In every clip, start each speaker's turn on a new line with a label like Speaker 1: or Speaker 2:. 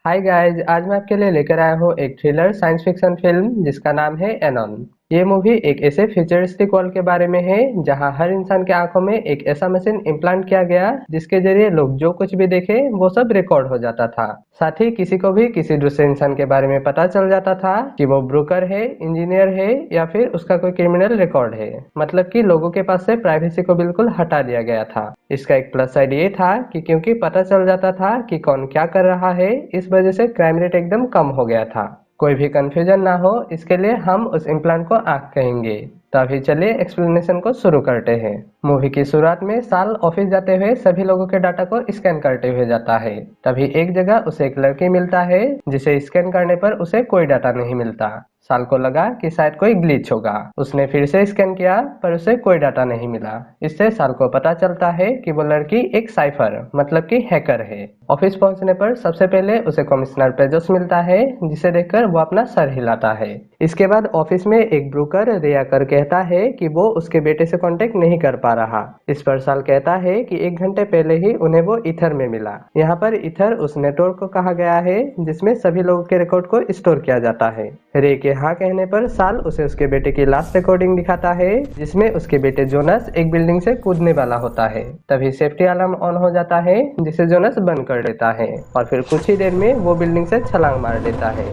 Speaker 1: Hi guys, आज मैं आपके लिए लेकर आया हूँ एक थ्रिलर साइंस फिक्शन फिल्म जिसका नाम है एनॉन। ये मूवी एक ऐसे फ्यूचरिस्टिक वर्ल्ड के बारे में है जहाँ हर इंसान के आंखों में एक ऐसा मशीन इम्प्लांट किया गया जिसके जरिए लोग जो कुछ भी देखे वो सब रिकॉर्ड हो जाता था। साथ ही किसी को भी किसी दूसरे इंसान के बारे में पता चल जाता था कि वो ब्रोकर है, इंजीनियर है या फिर उसका कोई क्रिमिनल रिकॉर्ड है। मतलब कि लोगों के पास से प्राइवेसी को बिल्कुल हटा दिया गया था। इसका एक प्लस साइड ये था कि क्योंकि पता चल जाता था कि कौन क्या कर रहा है, इस वजह से क्राइम रेट एकदम कम हो गया था। कोई भी कंफ्यूजन ना हो इसके लिए हम उस इम्प्लांट को आंख कहेंगे। तो अभी चलिए एक्सप्लेनेशन को शुरू करते हैं। मूवी की शुरुआत में साल ऑफिस जाते हुए सभी लोगों के डाटा को स्कैन करते हुए जाता है। तभी एक जगह उसे एक लड़की मिलता है जिसे स्कैन करने पर उसे कोई डाटा नहीं मिलता। साल को लगा कि शायद कोई ग्लिच होगा। उसने फिर से स्कैन किया पर उसे कोई डाटा नहीं मिला। इससे साल को पता चलता है कि वो लड़की एक साइफर मतलब कि हैकर है। ऑफिस पहुंचने पर सबसे पहले उसे कमिश्नर पेजोस मिलता है जिसे देखकर वो अपना सर हिलाता है। इसके बाद ऑफिस में एक ब्रोकर रिया कर कहता है कि वो उसके बेटे से कांटेक्ट नहीं कर पा रहा। इस पर साल कहता है कि 1 घंटे पहले ही उन्हें वो ईथर में मिला। यहाँ पर ईथर उस नेटवर्क को कहा गया है जिसमें सभी लोगों के रिकॉर्ड को स्टोर किया जाता है। रे के हाँ कहने पर साल उसे उसके बेटे की लास्ट रिकॉर्डिंग दिखाता है जिसमें उसके बेटे जोनस एक बिल्डिंग से कूदने वाला होता है। तभी सेफ्टी अलार्म ऑन हो जाता है जिसे जोनस बंद कर देता है और फिर कुछ ही देर में वो बिल्डिंग से छलांग मार देता है।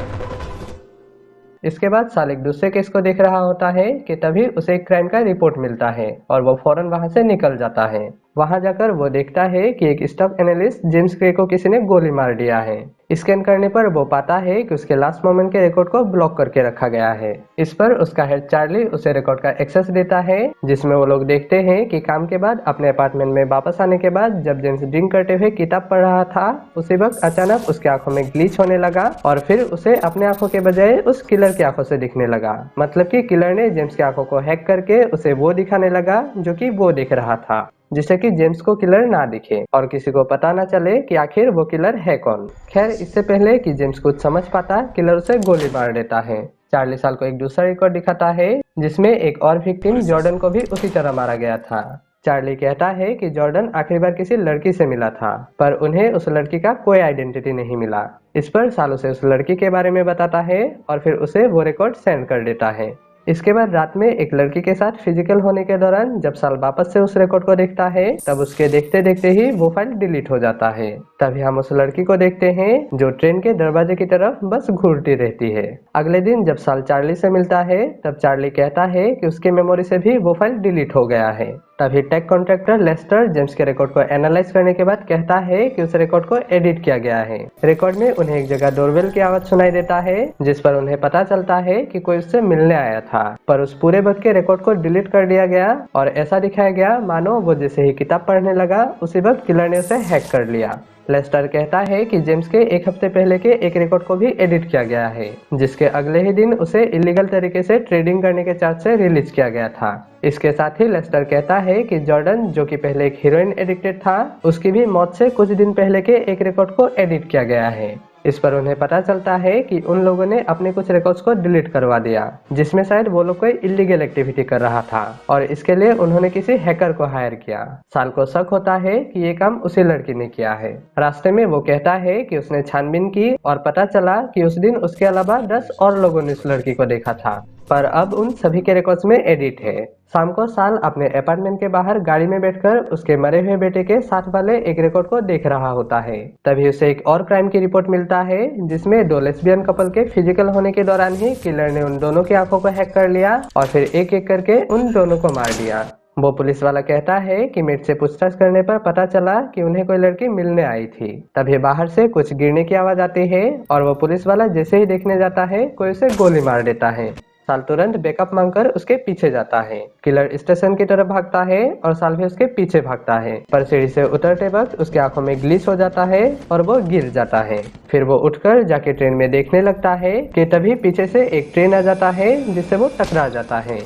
Speaker 1: इसके बाद साल एक दूसरे केस को देख रहा होता है कि तभी उसे एक क्राइम का रिपोर्ट मिलता है और वो फौरन वहां से निकल जाता है। वहां जाकर वो देखता है कि एक स्टॉक एनालिस्ट जेम्स ग्रे को किसी ने गोली मार दिया है। स्कैन करने पर वो पाता है कि उसके लास्ट मोमेंट के रिकॉर्ड को ब्लॉक करके रखा गया है। इस पर उसका हेड चार्ली उसे रिकॉर्ड का एक्सेस देता है जिसमें वो लोग देखते हैं कि काम के बाद अपने अपार्टमेंट में वापस आने के बाद जब जेम्स ड्रिंक करते हुए किताब पढ़ रहा था उसी वक्त अचानक उसकी आंखों में ग्लिच होने लगा और फिर उसे अपने आंखों के बजाय उस किलर की आंखों से दिखने लगा। मतलब कि किलर ने जेम्स की आंखों को हैक करके उसे वो दिखाने लगा जो कि वो दिख रहा था, जिससे कि जेम्स को किलर ना दिखे और किसी को पता ना चले कि आखिर वो किलर है कौन। खैर इससे पहले कि जेम्स कुछ समझ पाता किलर उसे गोली मार देता है। चार्ली साल को एक दूसरा रिकॉर्ड दिखाता है जिसमें एक और विक्टिम जॉर्डन को भी उसी तरह मारा गया था। चार्ली कहता है कि जॉर्डन आखिरी बार किसी लड़की से मिला था पर उन्हें उस लड़की का कोई आइडेंटिटी नहीं मिला। इस पर साल उसे उस लड़की के बारे में बताता है और फिर उसे वो रिकॉर्ड सेंड कर देता है। इसके बाद रात में एक लड़की के साथ फिजिकल होने के दौरान जब साल वापस से उस रिकॉर्ड को देखता है तब उसके देखते देखते ही वो फाइल डिलीट हो जाता है। तभी हम उस लड़की को देखते हैं जो ट्रेन के दरवाजे की तरफ बस घूरती रहती है। अगले दिन जब साल चार्ली से मिलता है तब चार्ली कहता है कि उसके मेमोरी से भी वो फाइल डिलीट हो गया है। तभी टेक कॉन्ट्रैक्टर लेस्टर जेम्स के रिकॉर्ड को एनालाइज करने के बाद कहता है कि उस रिकॉर्ड को एडिट किया गया है। रिकॉर्ड में उन्हें एक जगह डोरबेल की आवाज सुनाई देता है जिस पर उन्हें पता चलता है कि कोई उससे मिलने आया था, पर उस पूरे वक्त के रिकॉर्ड को डिलीट कर दिया गया और ऐसा दिखाया गया मानो वो जैसे ही किताब पढ़ने लगा उसी वक्त किलर ने उसे हैक कर लिया। लेस्टर कहता है कि जेम्स के 1 हफ्ते पहले के एक रिकॉर्ड को भी एडिट किया गया है जिसके अगले ही दिन उसे इलीगल तरीके से ट्रेडिंग करने के चार्ज से रिलीज किया गया था। इसके साथ ही लेस्टर कहता है कि जॉर्डन जो कि पहले एक हीरोइन एडिक्टेड था उसकी भी मौत से कुछ दिन पहले के एक रिकॉर्ड को एडिट किया गया है। इस पर उन्हें पता चलता है कि उन लोगों ने अपने कुछ रिकॉर्ड्स को डिलीट करवा दिया जिसमें शायद वो लोग कोई इलीगल एक्टिविटी कर रहा था और इसके लिए उन्होंने किसी हैकर को हायर किया। साल को शक होता है कि ये काम उसी लड़की ने किया है। रास्ते में वो कहता है कि उसने छानबीन की और पता चला कि उस दिन उसके अलावा 10 और लोगों ने उस लड़की को देखा था, पर अब उन सभी के रिकॉर्ड्स में एडिट है। शाम को साल अपने अपार्टमेंट के बाहर गाड़ी में बैठकर उसके मरे हुए बेटे के साथ वाले एक रिकॉर्ड को देख रहा होता है। तभी उसे एक और क्राइम की रिपोर्ट मिलता है जिसमें 2 लेस्बियन कपल के फिजिकल होने के दौरान ही किलर ने उन दोनों की आंखों को हैक कर लिया और फिर एक एक करके उन दोनों को मार दिया। वो पुलिस वाला कहता है कि मेट से पूछताछ करने पर पता चला कि उन्हें कोई लड़की मिलने आई थी। तभी बाहर से कुछ गिरने की आवाज आती है और वो पुलिस वाला जैसे ही देखने जाता है कोई उसे गोली मार देता है। साल तुरंत बैकअप मांगकर उसके पीछे जाता है। किलर स्टेशन की तरफ भागता है और साल भी उसके पीछे भागता है, पर सीढ़ी से उतरते वक्त उसकी आंखों में ग्लिच हो जाता है और वो गिर जाता है। फिर वो उठकर जाके ट्रेन में देखने लगता है कि तभी पीछे से एक ट्रेन आ जाता है जिससे वो टकरा जाता है।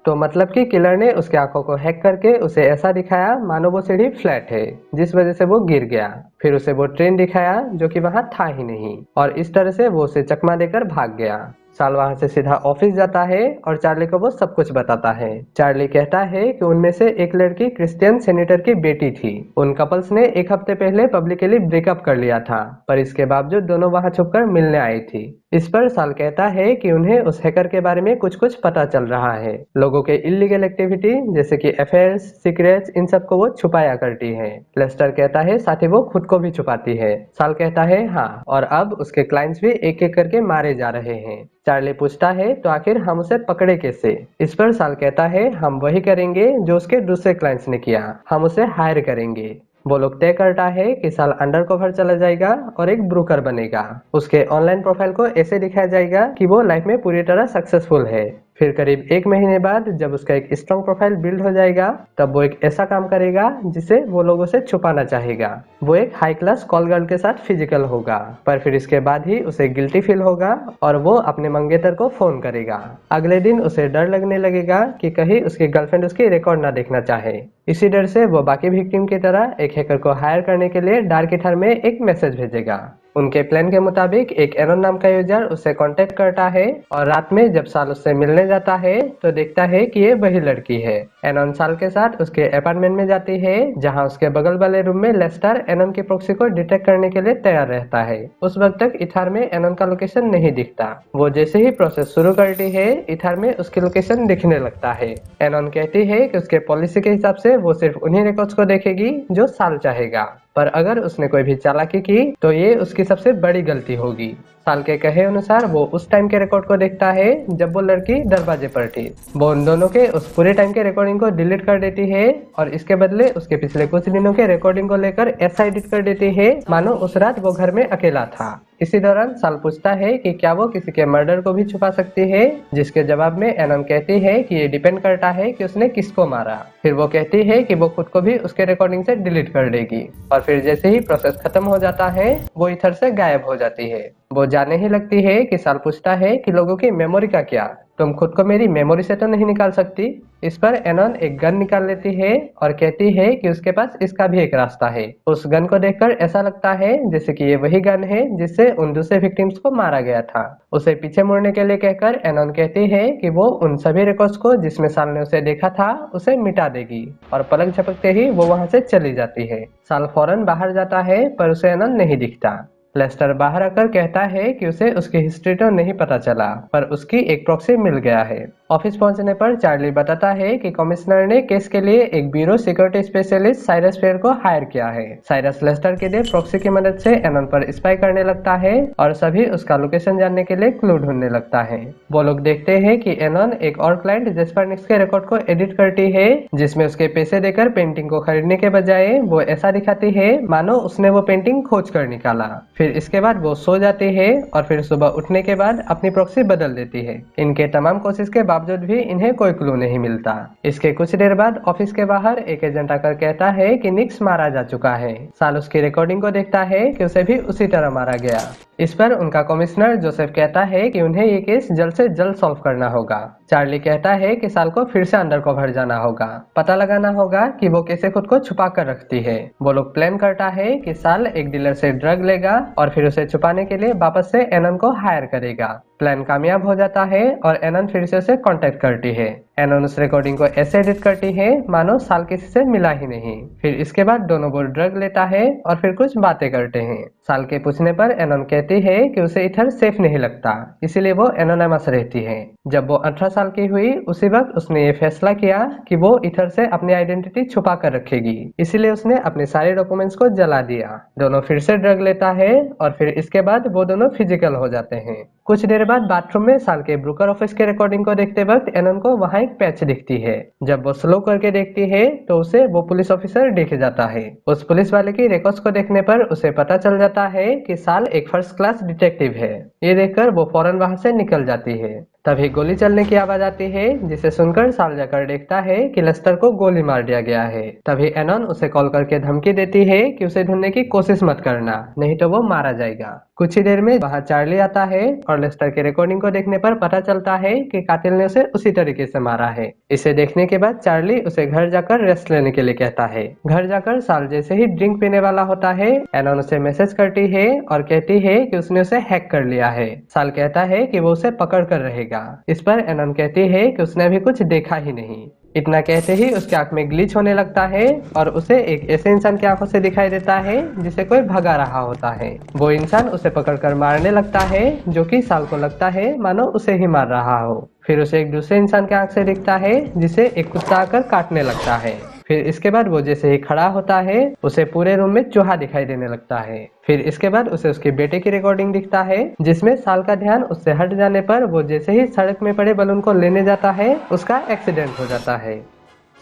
Speaker 1: तो मतलब कि किलर ने उसके आंखों को हैक करके उसे ऐसा दिखाया मानो वो सीढ़ी फ्लैट है जिस वजह से वो गिर गया। फिर उसे वो ट्रेन दिखाया जो कि वहां था ही नहीं और इस तरह से वो उसे चकमा देकर भाग गया। साल वहां से सीधा ऑफिस जाता है और चार्ली को वो सब कुछ बताता है। चार्ली कहता है कि उनमें से एक लड़की क्रिश्चियन सेनेटर की बेटी थी। उन कपल्स ने एक हफ्ते पहले पब्लिकली ब्रेकअप कर लिया था, पर इसके बावजूद दोनों वहां छुपकर मिलने आई थी। इस पर साल कहता है कि उन्हें उस हैकर के बारे में कुछ कुछ पता चल रहा है। लोगों के इलीगल एक्टिविटी जैसे कि अफेयर्स, सीक्रेट्स, इन सब को वो छुपाया करती है। लेस्टर कहता है साथ ही वो खुद को भी छुपाती है। साल कहता है हाँ, और अब उसके क्लाइंट्स भी एक एक करके मारे जा रहे हैं। चार्ली पूछता है तो आखिर हम उसे पकड़े कैसे? इस पर साल कहता है हम वही करेंगे जो उसके दूसरे क्लाइंट्स ने किया, हम उसे हायर करेंगे। वो लोग तय करता है कि साल अंडर कवर चला जाएगा और एक ब्रोकर बनेगा। उसके ऑनलाइन प्रोफाइल को ऐसे दिखाया जाएगा कि वो लाइफ में पूरी तरह सक्सेसफुल है। फिर करीब 1 महीने बाद जब उसका एक स्ट्रॉन्ग प्रोफाइल बिल्ड हो जाएगा, तब वो एक ऐसा काम करेगा जिसे वो लोगों से छुपाना चाहेगा। वो एक हाई क्लास कॉल गर्ल के साथ फिजिकल होगा, पर फिर इसके बाद ही उसे गिल्टी फील होगा और वो अपने मंगेतर को फोन करेगा। अगले दिन उसे डर लगने लगेगा कि कहीं उसकी गर्लफ्रेंड उसकी रिकॉर्ड ना देखना चाहे। इसी डर से वो बाकी विक्टिम की तरह एक हैकर को हायर करने के लिए डार्क ईथर में एक मैसेज भेजेगा। उनके प्लान के मुताबिक एक एरन नाम का यूजर उससे कांटेक्ट करता है और रात में जब साल उससे मिलने जाता है तो देखता है कि ये वही लड़की है। एनन साल के साथ उसके अपार्टमेंट में जाती है, जहां उसके बगल वाले रूम में लेस्टर एनन की प्रॉक्सी को डिटेक्ट करने के लिए तैयार रहता है। उस वक्त तक इथार में एनन का लोकेशन नहीं दिखता। वो जैसे ही प्रोसेस शुरू करती है, इथार में उसकी लोकेशन दिखने लगता है। एनन कहती है कि उसके पॉलिसी के हिसाब से वो सिर्फ उन्हीं रिकॉर्ड्स को देखेगी जो साल चाहेगा, पर अगर उसने कोई भी चालाकी की तो ये उसकी सबसे बड़ी गलती होगी। साल के कहे अनुसार वो उस टाइम के रिकॉर्ड को देखता है जब वो लड़की दरवाजे पर थी। वो उन दोनों के उस पूरे टाइम के रिकॉर्डिंग को डिलीट कर देती है और इसके बदले उसके पिछले कुछ दिनों के रिकॉर्डिंग को लेकर ऐसा एडिट कर देती है मानो उस रात वो घर में अकेला था। इसी दौरान साल पूछता है कि क्या वो किसी के मर्डर को भी छुपा सकती है, जिसके जवाब में एनन कहती है कि ये डिपेंड करता है कि उसने किसको मारा। फिर वो कहती है कि वो खुद को भी उसके रिकॉर्डिंग से डिलीट कर देगी और फिर जैसे ही प्रोसेस खत्म हो जाता है वो इधर से गायब हो जाती है। वो जाने ही लगती है कि साल पूछता है कि लोगों की मेमोरी का क्या, तुम खुद को मेरी मेमोरी से तो नहीं निकाल सकती? इस पर एनन एक गन निकाल लेती है और कहती है कि उसके पास इसका भी एक रास्ता है। उस गन को देखकर ऐसा लगता है जैसे कि ये वही गन है जिससे उन दूसरे विक्टिम्स को मारा गया था। उसे पीछे मुड़ने के लिए कहकर एनन कहती है कि वो उन सभी रिकॉर्ड्स को जिसमें साल ने उसे देखा था उसे मिटा देगी और पलक झपकते ही वो वहां से चली जाती है। साल फौरन बाहर जाता है पर उसे एनन नहीं दिखता। लेस्टर बाहर आकर कहता है कि उसे उसकी हिस्ट्री तो नहीं पता चला, पर उसकी एक प्रॉक्सी मिल गया है। ऑफिस पहुंचने पर चार्ली बताता है कि कमिश्नर ने केस के लिए एक bureau security specialist Cyrus fair को हायर किया है। साइरस लेस्टर के लिए प्रॉक्सी की मदद से एनन पर स्पाई करने लगता है और सभी उसका लोकेशन जानने के लिए क्लू ढूंढने लगता है। वो लोग देखते हैं कि एनन एक और क्लाइंट जेस्पर निक्स के रिकॉर्ड को एडिट करती है, जिसमें उसके पैसे देकर पेंटिंग को खरीदने के बजाय वो ऐसा दिखाती है मानो उसने वो पेंटिंग खोज कर निकाला। फिर इसके बाद वो सो जाती है और फिर सुबह उठने के बाद अपनी प्रॉक्सी बदल देती है। इनके तमाम कोशिश के बावजूद भी इन्हें कोई क्लू नहीं मिलता। इसके कुछ देर बाद ऑफिस के बाहर एक एजेंट आकर कहता है कि निक्स मारा जा चुका है। साल उसकी रिकॉर्डिंग को देखता है कि उसे भी उसी तरह मारा गया। इस पर उनका कमिश्नर जोसेफ कहता है कि उन्हें ये केस जल्द से जल्द सॉल्व करना होगा। चार्ली कहता है कि साल को फिर से अंडर कवर जाना होगा, पता लगाना होगा कि वो कैसे खुद को छुपा कर रखती है। वो लोग प्लान करता है कि साल एक डीलर से ड्रग लेगा और फिर उसे छुपाने के लिए वापस से एनन को हायर करेगा। प्लान कामयाब हो जाता है और एनन फिर से उसे कांटेक्ट करती है। एनन उस रिकॉर्डिंग को ऐसे एडिट करती है मानो साल किसी से मिला ही नहीं। फिर इसके बाद दोनों वो ड्रग लेता है और फिर कुछ बातें करते हैं। साल के पूछने पर एनन कहती है कि उसे इधर सेफ नहीं लगता, इसीलिए वो एनोनिमस रहती है। जब वो 18 साल की हुई उसी वक्त उसने ये फैसला किया कि वो इधर से अपनी आइडेंटिटी छुपा कर रखेगी, इसीलिए उसने अपने सारे डॉक्यूमेंट्स को जला दिया। दोनों फिर से ड्रग लेता है और फिर इसके बाद वो दोनों फिजिकल हो जाते हैं। कुछ देर बाद बाथरूम में साल के ब्रोकर ऑफिस के रिकॉर्डिंग को देखते वक्त एनन को वहां एक पैच दिखती है। जब वो स्लो करके देखती है तो उसे वो पुलिस ऑफिसर दिख जाता है। उस पुलिस वाले की रिकॉर्ड्स को देखने पर उसे पता चल जाता है कि साल एक फर्स्ट क्लास डिटेक्टिव है। ये देखकर वो फौरन वहां से निकल जाती है। तभी गोली चलने की आवाज आती है, जिसे सुनकर साल जाकर देखता है कि लेस्टर को गोली मार दिया गया है। तभी एनन उसे कॉल करके धमकी देती है कि उसे ढूंढने की कोशिश मत करना, नहीं तो वो मारा जाएगा। कुछ ही देर में वहाँ चार्ली आता है और लेस्टर की रिकॉर्डिंग को देखने पर पता चलता है कि कातिल ने उसे उसी तरीके से मारा है। इसे देखने के बाद चार्ली उसे घर जाकर रेस्ट लेने के लिए कहता है। घर जाकर साल जैसे ही ड्रिंक पीने वाला होता है, एनन उसे मैसेज करती है और कहती है कि उसने उसे हैक कर लिया है। साल कहता है कि वो उसे पकड़ कर रहेगा। इस पर एनन कहती है कि उसने अभी कुछ देखा ही नहीं। इतना कहते ही उसके आंख में ग्लिच होने लगता है और उसे एक ऐसे इंसान की आंखों से दिखाई देता है जिसे कोई भगा रहा होता है। वो इंसान उसे पकड़कर मारने लगता है, जो कि साल को लगता है मानो उसे ही मार रहा हो। फिर उसे एक दूसरे इंसान के आंख से दिखता है जिसे एक कुत्ता आकर काटने लगता है। फिर इसके बाद वो जैसे ही खड़ा होता है, उसे पूरे रूम में चूहा दिखाई देने लगता है। फिर इसके बाद उसे उसके बेटे की रिकॉर्डिंग दिखता है, जिसमें साल का ध्यान उससे हट जाने पर वो जैसे ही सड़क में पड़े बलून को लेने जाता है, उसका एक्सीडेंट हो जाता है।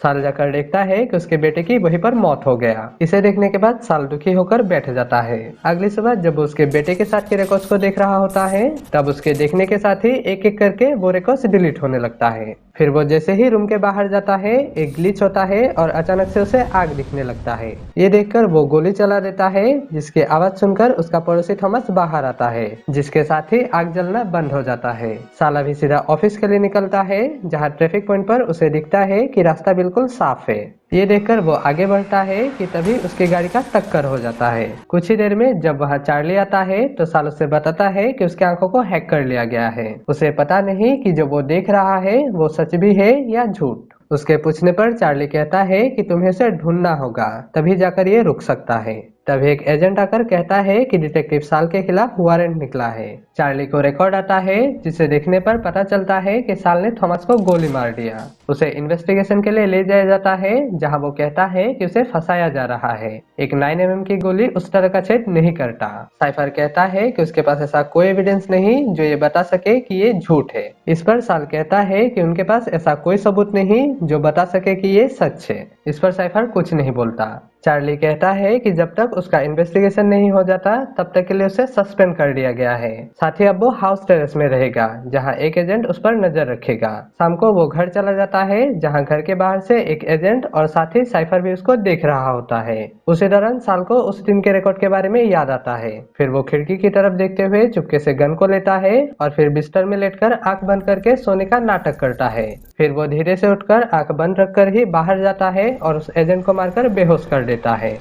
Speaker 1: साल जाकर देखता है कि उसके बेटे की वहीं पर मौत हो गया। इसे देखने के बाद साल दुखी होकर बैठ जाता है। अगली सुबह जब वो उसके बेटे के साथ के रिकॉर्ड्स को देख रहा होता है, तब उसके देखने के साथ ही एक एक करके वो रिकॉर्ड्स डिलीट होने लगता है। फिर वो जैसे ही रूम के बाहर जाता है, एक ग्लिच होता है और अचानक से उसे आग दिखने लगता है। ये देखकर वो गोली चला देता है, जिसकी आवाज सुनकर उसका पड़ोसी थॉमस बाहर आता है, जिसके साथ ही आग जलना बंद हो जाता है। साल अभी सीधा ऑफिस के लिए निकलता है, जहाँ ट्रैफिक पॉइंट पर उसे दिखता है कि रास्ता बिल्कुल साफ है। ये देखकर वो आगे बढ़ता है कि तभी उसकी गाड़ी का टक्कर हो जाता है। कुछ ही देर में जब वहाँ चार्ली आता है, तो साल उसे बताता है कि उसकी आंखों को हैक कर लिया गया है। उसे पता नहीं कि जो वो देख रहा है वो सच भी है या झूठ। उसके पूछने पर चार्ली कहता है कि तुम्हें उसे ढूंढना होगा, तभी जाकर ये रुक सकता है। तभी एक एजेंट आकर कहता है कि डिटेक्टिव साल के खिलाफ वारंट निकला है। चार्ली को रिकॉर्ड आता है, जिसे देखने पर पता चलता है कि साल ने थॉमस को गोली मार दिया। उसे इन्वेस्टिगेशन के लिए ले जाया जाता है, जहां वो कहता है कि उसे फंसाया जा रहा है। एक 9mm की गोली उस तरह का छेद नहीं करता। साइफर कहता है कि उसके पास ऐसा कोई एविडेंस नहीं जो ये बता सके कि ये झूठ है। इस पर साल कहता है कि उनके पास ऐसा कोई सबूत नहीं जो बता सके कि ये सच है। इस पर साइफर कुछ नहीं बोलता। चार्ली कहता है कि जब तक उसका इन्वेस्टिगेशन नहीं हो जाता, तब तक के लिए उसे सस्पेंड कर दिया गया है। साथ ही अब वो हाउस टेरेस में रहेगा, जहां एक एजेंट उस पर नजर रखेगा। शाम को वो घर चला जाता है, जहां घर के बाहर से एक एजेंट और साथ ही साइफर भी उसको देख रहा होता है। उसी दौरान साल को उस दिन के रिकॉर्ड के बारे में याद आता है। फिर वो खिड़की की तरफ देखते हुए चुपके से गन को लेता है और फिर बिस्तर में लेटकर आंख बंद करके सोने का नाटक करता है। फिर वो धीरे से उठकर आंख बंद रखकर ही बाहर जाता है और उस एजेंट को मारकर बेहोश कर देता है।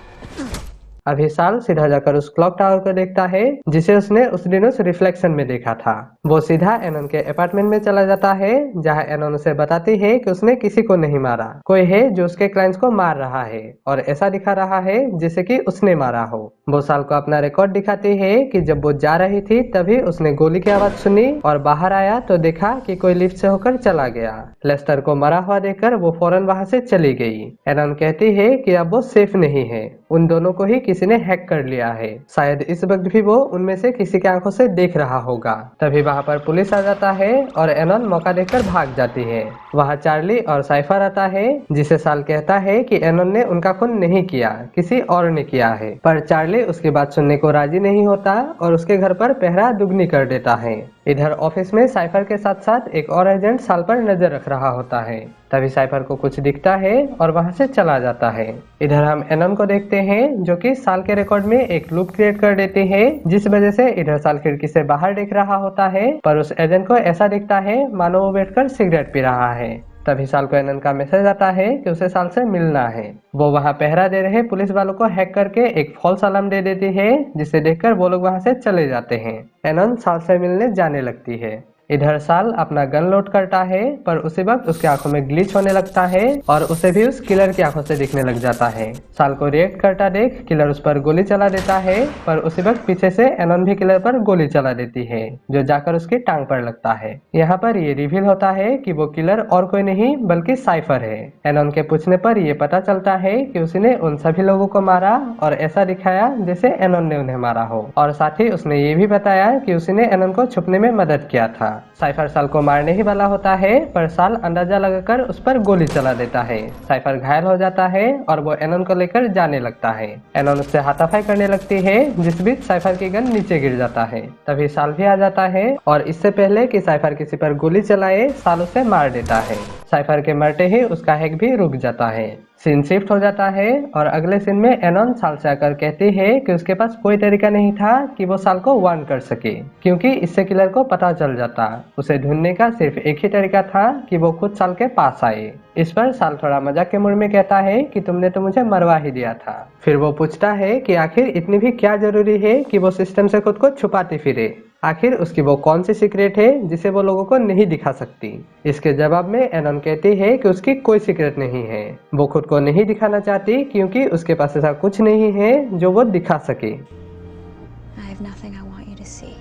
Speaker 1: अभी साल सीधा जाकर उस क्लॉक टावर को देखता है, जिसे उसने उस दिन उस रिफ्लेक्शन में देखा था। वो सीधा एनन के अपार्टमेंट में चला जाता है, जहां एनन उसे बताती है कि उसने किसी को नहीं मारा, कोई है जो उसके क्लाइंट्स को मार रहा है और ऐसा दिखा रहा है जैसे कि उसने मारा हो। वो साल को अपना रिकॉर्ड दिखाती है कि जब वो जा रही थी तभी उसने गोली की आवाज सुनी और बाहर आया तो देखा कि कोई लिफ्ट से होकर चला गया। लेस्टर को मरा हुआ देखकर वो फौरन वहां से चली गई। एनन कहती है कि अब वो सेफ नहीं है, उन दोनों को ही किसी ने हैक कर लिया है। शायद इस वक्त भी वो उनमें से किसी की आंखों से देख रहा होगा। तभी वहाँ पर पुलिस आ जाता है और एनन मौका देखकर भाग जाती है। वहाँ चार्ली और साइफर आता है, जिसे साल कहता है कि एनन ने उनका खून नहीं किया, किसी और ने किया है। पर चार्ली उसकी बात सुनने को राजी नहीं होता और उसके घर पर पहरा दुगनी कर देता है। इधर ऑफिस में साइफर के साथ साथ एक और एजेंट साल पर नजर रख रहा होता है। तभी साइफर को कुछ दिखता है और वहां से चला जाता है। इधर हम एनन को देखते हैं, जो कि साल के रिकॉर्ड में एक लूप क्रिएट कर देते हैं, जिस वजह से इधर साल खिड़की से बाहर देख रहा होता है, पर उस एजेंट को ऐसा दिखता है मानो वो बैठकर सिगरेट पी रहा है। तभी साल को एनन का मैसेज आता है कि उसे साल से मिलना है। वो वहाँ पहरा दे रहे पुलिस वालों को हैक करके एक फॉल्स अलार्म दे देती है, जिसे देखकर वो लोग वहाँ से चले जाते हैं। एनन साल से मिलने जाने लगती है। इधर साल अपना गन लोड करता है, पर उसी वक्त उसकी आंखों में ग्लिच होने लगता है और उसे भी उस किलर की आंखों से दिखने लग जाता है। साल को रिएक्ट करता देख किलर उस पर गोली चला देता है, पर उसी वक्त पीछे से एनन भी किलर पर गोली चला देती है, जो जाकर उसकी टांग पर लगता है। यहाँ पर ये रिवील होता है कि वो किलर और कोई नहीं बल्कि साइफर है। एनन के पूछने पर यह पता चलता है कि उसने उन सभी लोगों को मारा और ऐसा दिखाया जैसे एनन ने उन्हें मारा हो, और साथ ही उसने ये भी बताया कि उसने एनन को छुपने में मदद किया था। साइफर साल को मारने ही वाला होता है, पर साल अंदाजा लगाकर उस पर गोली चला देता है। साइफर घायल हो जाता है और वो एनन को लेकर जाने लगता है। एनन उससे हाथापाई करने लगती है, जिस बीच साइफर की गन नीचे गिर जाता है। तभी साल भी आ जाता है और इससे पहले कि साइफर किसी पर गोली चलाए, साल उसे मार देता है। साइफर के मरते ही उसका हैक भी रुक जाता है। सीन शिफ्ट हो जाता है और अगले सीन में एनन साल से आकर कहती है कि उसके पास कोई तरीका नहीं था कि वो साल को वार्न कर सके, क्योंकि इससे किलर को पता चल जाता। उसे ढूंढने का सिर्फ एक ही तरीका था कि वो खुद साल के पास आए। इस पर साल थोड़ा मजाक के मूड में कहता है कि तुमने तो मुझे मरवा ही दिया था। फिर वो पूछता है कि आखिर इतनी भी क्या जरूरी है कि वो सिस्टम से खुद को छुपाती फिरे। आखिर उसकी वो कौन सी सीक्रेट है जिसे वो लोगों को नहीं दिखा सकती। इसके जवाब में एनन कहती है कि उसकी कोई सीक्रेट नहीं है। वो खुद को नहीं दिखाना चाहती क्योंकि उसके पास ऐसा कुछ नहीं है जो वो दिखा सके।
Speaker 2: I have nothing I want you to see.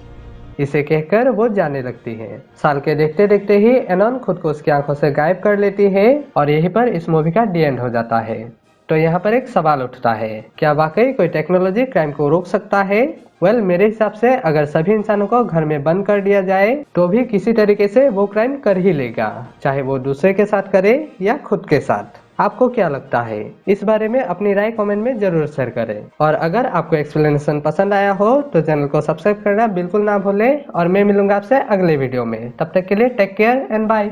Speaker 1: इसे कहकर वो जाने लगती है। साल के देखते देखते ही एनन खुद को उसकी आंखों से गायब कर लेती है और यहीं पर इस मूवी का डी एंड हो जाता है। तो यहाँ पर एक सवाल उठता है, क्या वाकई कोई टेक्नोलॉजी क्राइम को रोक सकता है? मेरे हिसाब से अगर सभी इंसानों को घर में बंद कर दिया जाए तो भी किसी तरीके से वो क्राइम कर ही लेगा, चाहे वो दूसरे के साथ करे या खुद के साथ। आपको क्या लगता है? इस बारे में अपनी राय कमेंट में जरूर शेयर करें। और अगर आपको एक्सप्लेनेशन पसंद आया हो तो चैनल को सब्सक्राइब करना बिल्कुल ना भूलें। और मैं मिलूंगा आपसे अगले वीडियो में। तब तक के लिए टेक केयर एंड बाय।